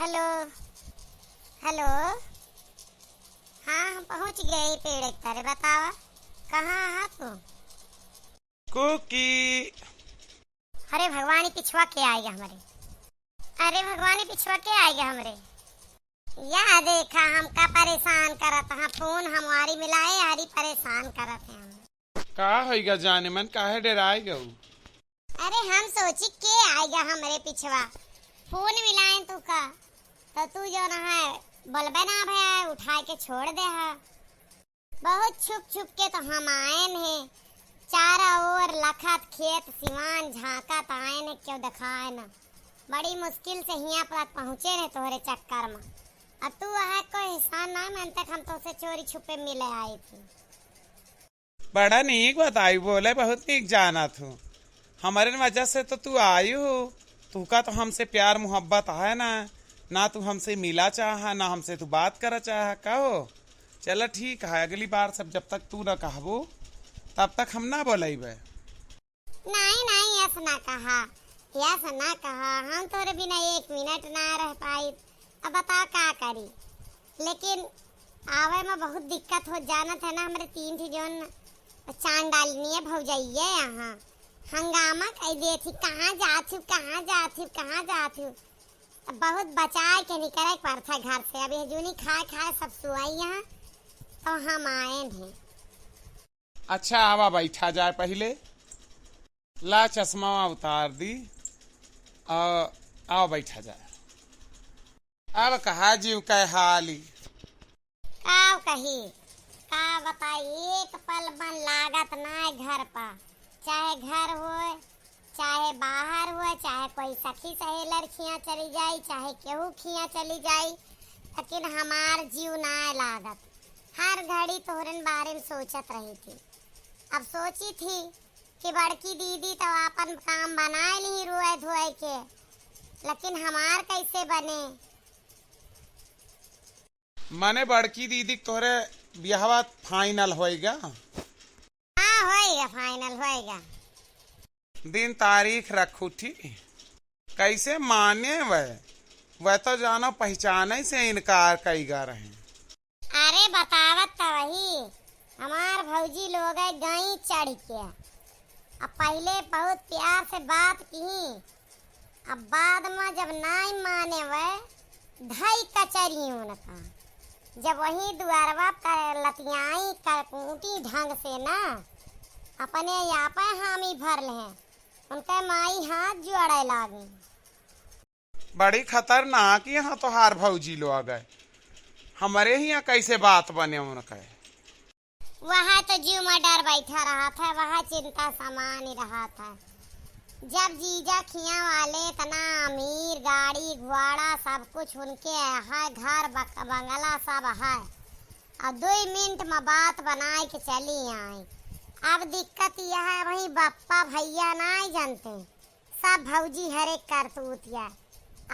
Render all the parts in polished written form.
Hello hello. हाँ हम पहुँच गए पेड़ एक तारे। बतावा कहाँ है तू? कुकी। अरे भगवान ही पिछवा के आएगा हमारे। अरे भगवान ही पिछवा के आएगा हमारे। या देखा हमका परेशान करत हाँ। फोन हमारी मिलाए यारी परेशान करत है हम। का होइगा जाने मन काहे डराए गऊ? अरे हम सोची के आएगा हमारे पिछवा। फोन मिलाए तू का तो तू जो ना है बलबे ना भैया उठा के छोड़ दे है। बहुत छुप छुप के तो हम आए हैं। चारा ओर लखत खेत सिवान झांकत आए ने क्यों दिखाए ना। बड़ी मुश्किल से यहाँ पर पहुँचे ने तोहरे चक्कर में। अब तू है कोई हिसाब ना मन तक हम तो से चोरी छुपे मिले आई थी। बड़ा नीक बताई बोले बहुत नीक जाना तू। हमारे वजह से तो तू आई हो। तू का तो हमसे प्यार मोहब्बत है ना तू हमसे मिला चाह ना हमसे तू बात करा चाह कहो। चलो ठीक है अगली बार सब जब तक तू ना कहबो तब तक हम ना बोलेबे। नहीं नहीं ऐसा ना कहा। ऐसा ना कहा हम तोरे बिना एक मिनट ना रह पाई। अब बता का करी। लेकिन आवे में बहुत दिक्कत हो जानत है ना। हमारे तीन थी जोन चांद डालनी है भौजाइये यहाँ हंगामा कह दे थी। कहाँ जाती बहुत बचाए के निकले पर था घर से। अभी जूनी खाए सब सुआई यहाँ तो हम आए थे। अच्छा आवा बैठा जाए पहले। ला चश्मा उतार दी। आओ बैठा जाए। अब कहा जीव कह हाली का कही का बताई। एक पल बन लागत ना घर पर। चाहे घर हो चाहे बाहर हो चाहे कोई सखी सहेलर खिया चली जाई चाहे केहू खिया चली जाई लेकिन हमार जीव ना लागत। हर घड़ी तोहरन बारे में सोचत रही थी। अब सोची थी कि बड़की दीदी तो अपन काम बनाए नहीं रोए धोए के। लेकिन हमार कैसे बने। मने बड़की दीदी तोहरे ब्याहवा फाइनल होएगा। हाँ होएगा फाइनल होएगा। दिन तारीख रखू ठीक। कैसे माने वह तो जानो पहचाने से इनकार कईगा रहे। अरे बतावत तो वही हमार भौजी लोग गई चढ़ के। अब पहले बहुत प्यार से बात की। अब बाद में जब नहीं माने वह ढाई कचरी उनका। जब वही दुआरवा पर लतियाई कर कूटी ढंग से ना अपने यहाँ पे हामी भर ले उनके माई हाथ जोड़े लागे। बड़ी खतरनाक यहाँ तो हार भौजी लोग आ गए। हमारे यहाँ कैसे बात बने उनके। वह तो जीव में डर बैठा रहा था। वह चिंता समान ही रहा था। जब जीजा खिया वाले तना अमीर गाड़ी घोड़ा सब कुछ उनके है घर बंगला सब है। और 2 मिनट में बात बनाए के चली आई। अब दिक्कत यह है भाई बप्पा भैया नहीं जानते सब भौजी हरे करतूतिया।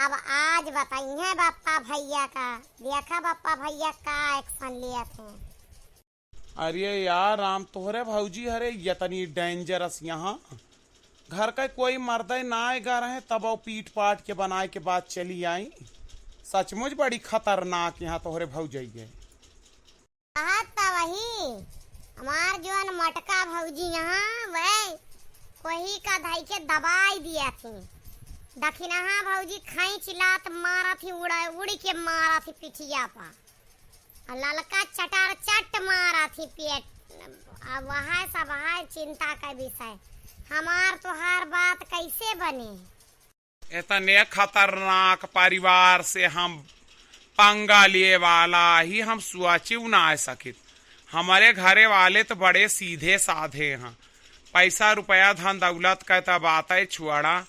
अब आज बताइए बप्पा भैया का। देखा बप्पा भैया का एक्शन लिए थे। अरे यार राम तोहरे भौजी हरे यतनी डेंजरस। यहाँ घर का कोई मर्द ना आएगा रहे तब वो पीट पाट के बनाए के बाद चली आई। सचमुच बड़ी खतरनाक यहाँ तोहरे भौजी है। वही हमार जोन मटका भौजी यहाँ वह कोई का धाई के दबाई दिया थी। दखिनहा भौजी खींच लात मारा थी उड़ के मारा थी पिठिया पर। ललका चटार चट मारा थी पेट। अब वह सब है चिंता का विषय। हमार तुहार बात कैसे बने। इतने खतरनाक परिवार से हम पंगा लिए वाला ही हम सुआचिव ना आ सके। हमारे घरे वाले तो बड़े सीधे साधे हैं। पैसा रुपया धन दौलत का तो बात है छुआड़ा।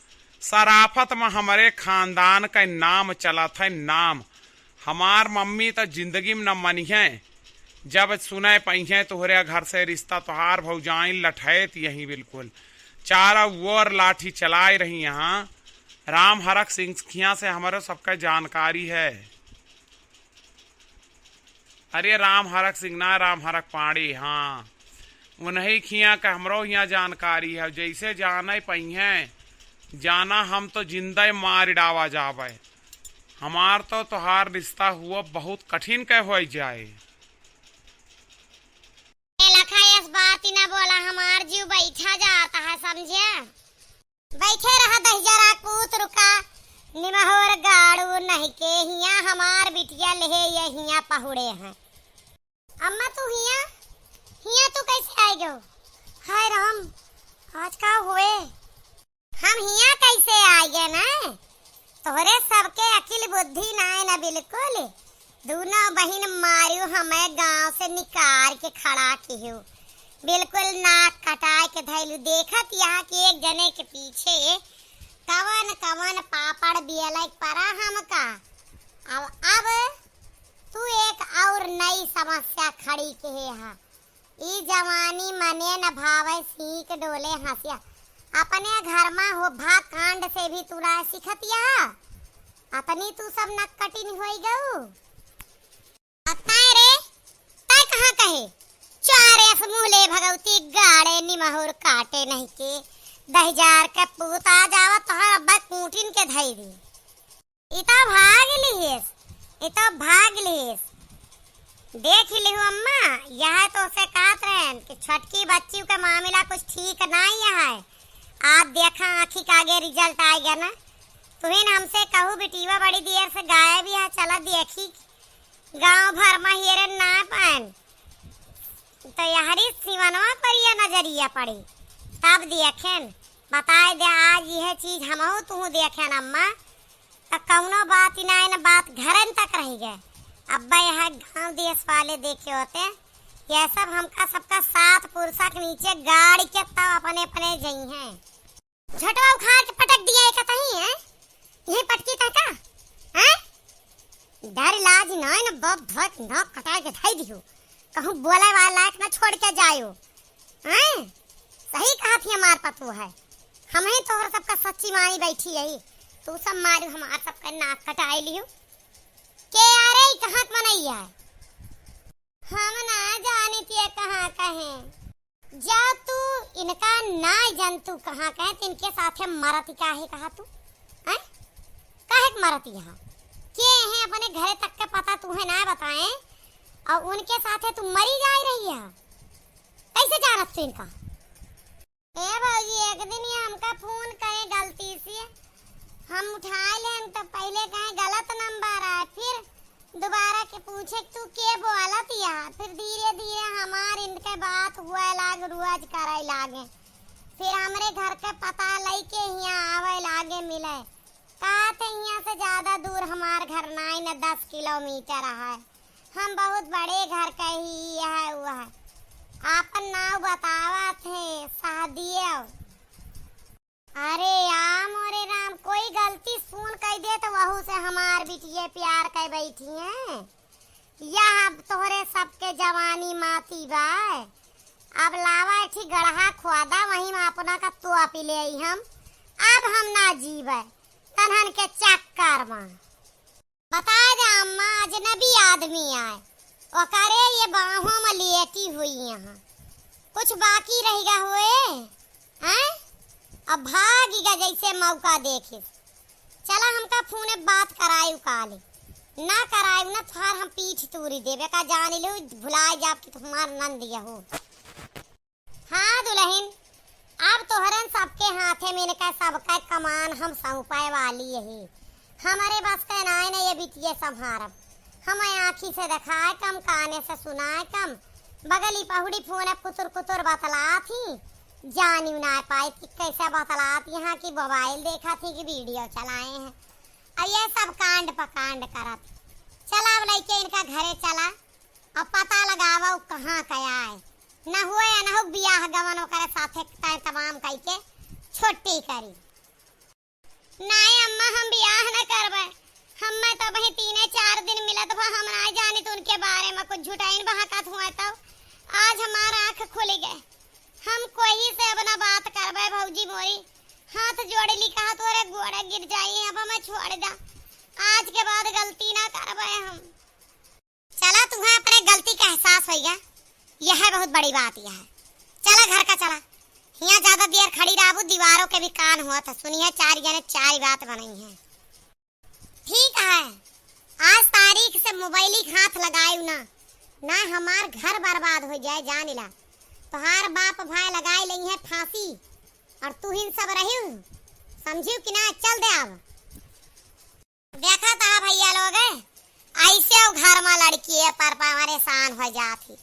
सराफत में हमारे खानदान का नाम चला था नाम। हमार मम्मी तो जिंदगी में न मनी है। जब सुने पहिए तोहरे घर से रिश्ता तोहार भौजाइन लठैत यही बिल्कुल चारों ओर लाठी चलाए रही। यहाँ राम हरक सिंह से हमारे सबका जानकारी है। अरे राम हरक सिंह ना राम हरक पाड़ी। हाँ उन्हीं खिया का हमरो यहाँ जानकारी है। जैसे जाने पहिए जाना हम तो जिंदा मार डावा जावे। हमार तो तोहार रिश्ता हुआ बहुत कठिन कह हो जाए। लखा इस बात ही ना बोला, हमार जीव बैठा जाता है, समझे। बैठे रहा दहिजरा कूत रुका निमहोर गाड़ू नहीं के हिया हमार बिटिया ले ये हिया पहुड़े हैं। अम्मा तू हिया हिया तू कैसे आई गो? हाय राम, आज का हुए हम हिया कैसे आई गए ना? तोहरे सबके अकिल बुद्धि ना है ना बिल्कुल। दोनों बहन मारियो हमें गांव से निकाल के खड़ा कियो, बिल्कुल नाक कटाए के धैलू। देखत यहाँ कि एक जने के पीछे कवन कवन पापड़ बियला परा हमका। अब तू एक और नई समस्या खड़ी के है। ई जवानी मने न भावे सीख डोले हंसिया। अपने घर में हो भाग कांड से भी तू ना सिखतिया, अपनी तू सब नक कटिन होई गऊ। ताय रे ताय कहाँ कहे चारे समूले भगवती गाड़े निमहुर काटे नहीं के दहजार के पूत आ जावा तोहर अब्बा कूटिन के धई दी। इता भाग लिहिस देख लिहु अम्मा। यह तो से कहत रहन कि छटकी बच्ची के मामला कुछ ठीक नहीं है। आज देखा आँखी के आगे रिजल्ट आ गया ना। तुहिन हमसे कहू बेटीवा बड़ी देर से गायब है, चला देखी गांव भर में हेरे ना पान तो यहरी सिवनवा पर ये नजरिया पड़ी तब देखें बताए दे। आज यह चीज हमहू तू देखें अम्मा तो कौनो बात ही ना बात घरन तक रही गए। अब्बा यह गांव देश वाले देखे होते यह सब हमका सबका सात पुरुषा के नीचे गाड़ी के तब अपने अपने जई हैं। झटवा उखाड़ के पटक दिया एक कहीं है यही पटकी कहता हैं। डर लाज नहीं न बब धक न कटाई के धई दियो, कहूं बोले वाला लायक न छोड़ के जायो। हैं सही कहा थी हमार पतू है, हम ही तोहर सबका सच्ची मानी बैठी यही। तू सब मारू हमार सबका नाक कटाई लियो के अरे कहां मनैया हम ना जानी थी कहां कहे जा तू इनका ना जंतु कहां कहे तिनके साथे मरत काहे कहा तू हैं काहे मरत यहाँ के हैं अपने घरे तक का पता तुम्हें ना बताए और उनके साथे तुम मरी जा रही है कैसे जानत तू इनका? ए भौजी एक दिन ये हमका फोन करे गलती से हम उठा ले तो पहले कहे गलत नंबर है, फिर दोबारा के पूछे तू के बोलत यहाँ, फिर धीरे धीरे हमार इनके बात हुआ लाग रुआज करे लागे, फिर हमरे घर के पता लई के यहाँ आवे लागे मिले। कहते यहाँ से ज्यादा दूर हमार घर नहीं न 10 किलोमीटर है। हम बहुत बड़े घर का ही है हुआ है। आपन नाव बतावा थे शादिये। अरे राम अरे राम कोई गलती सुन कह दे तो वहू से हमार बिटिया प्यार कर बैठी है। यह तोहरे सबके जवानी माती बाय। अब लावा थी गढ़ा खुआदा वहीं में अपना का तो पी ले हम। अब हम ना जीवे तनहन के चक्कर में बता दे अम्मा अजनबी आदमी आए और करे ये बाहों में लेटी हुई यहाँ कुछ बाकी रहेगा हुए हैं। अब भागीगा जैसे मौका देखे। चला हमका फोने बात करायु काले ना करायु ना थार हम पीठ तूरी देवे का जान लो भुलाए जा कि तुम्हार नंद हो। हाँ दुल्हन अब तोहरन सबके हाथे में का सबका कमान हम सौंपाए वाली यही। हमारे बस का ना है ये बिटिया संभारब। हम आँखी से दिखाए कम काने से सुनाए कम। बगली पहुड़ी फोन कुतुर कुतुर बतला थी जानी ना पाई कि कैसे बतला थी। यहाँ की मोबाइल देखा थी कि वीडियो चलाए हैं और ये सब कांड पकांड करा थी। चला अब लइके इनका घरे चला अब पता लगावा कहाँ कया है न हुए न हो बियाह गवन करे साथे तमाम कई के छोटी करी। नहीं अम्मा हम बियाह न करबे। हम मैं तो वही 3-4 दिन मिलत बा हम ना जानी तो उनके बारे में कुछ झूठाइन बहकत हुआ तो आज हमारा आँख खुल गए। हम कोई से अब ना बात करबे भौजी मोरी हाथ जोड़ ली कहा तोरे गोड़ा गिर जाई अब मैं छोड़ दा। आज के बाद गलती ना करबे हम। चला तुम्हें अपने गलती का एहसास होगा यह है बहुत बड़ी बात यह है। चला घर का चला यहाँ ज्यादा देर खड़ी रहू दीवारों के भी कान हुआ था सुनिए 4 जने 4 बात बनाई है। ठीक है, आज तारीख से मोबाइल ही हाथ लगायू ना, ना हमार घर बर्बाद हो जाए जान ला। तोहार बाप भाई लगाई लई है फांसी और तू ही सब रही समझू कि ना। चल दे अब देखा था भैया लोग ऐसे घर में लड़की है पर परेशान हो जाती।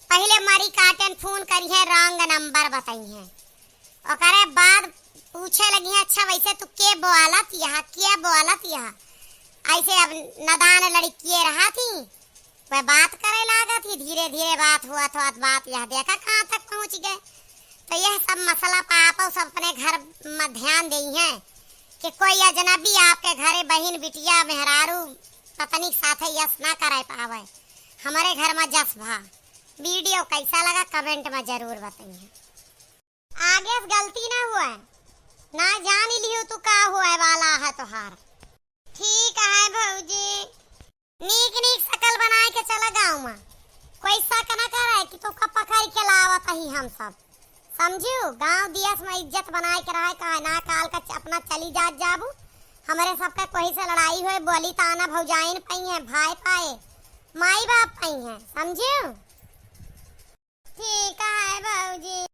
पहले मरी काटन फोन करी है, रंग नंबर बताई है, और बाद पूछे लगी है अच्छा वैसे तू के बोलत यहाँ ऐसे। अब नदान लड़की रहा थी वह बात करे लागा थी, धीरे धीरे बात हुआ तो बात यह देखा कहाँ तक पहुँच गए। तो यह सब मसला पापा सब अपने घर में ध्यान दी है कि कोई अजनबी आपके घरे बहन बिटिया मेहरारू पत्नी साथे यस ना करे पावे। हमारे घर में जस भा। वीडियो कैसा लगा कमेंट में जरूर बताइए। आगे गलती ना हुआ ना, जान लियो तू का हुआ वाला है तोहार। ठीक है भौजी, नीक नीक शकल बनाए के चला गाँव में, कोई शक न करे कि तू का पकड़ के लावत ही हम सब समझू। गाँव दियस में इज्जत बनाए के रहे कहे ना काल का अपना चली जात जाबू। हमारे सबका कोई से लड़ाई हुए बोली ताना भौजाइन पाई है, भाई पाए, माई बाप पाई है समझू। ठीक है भौजी।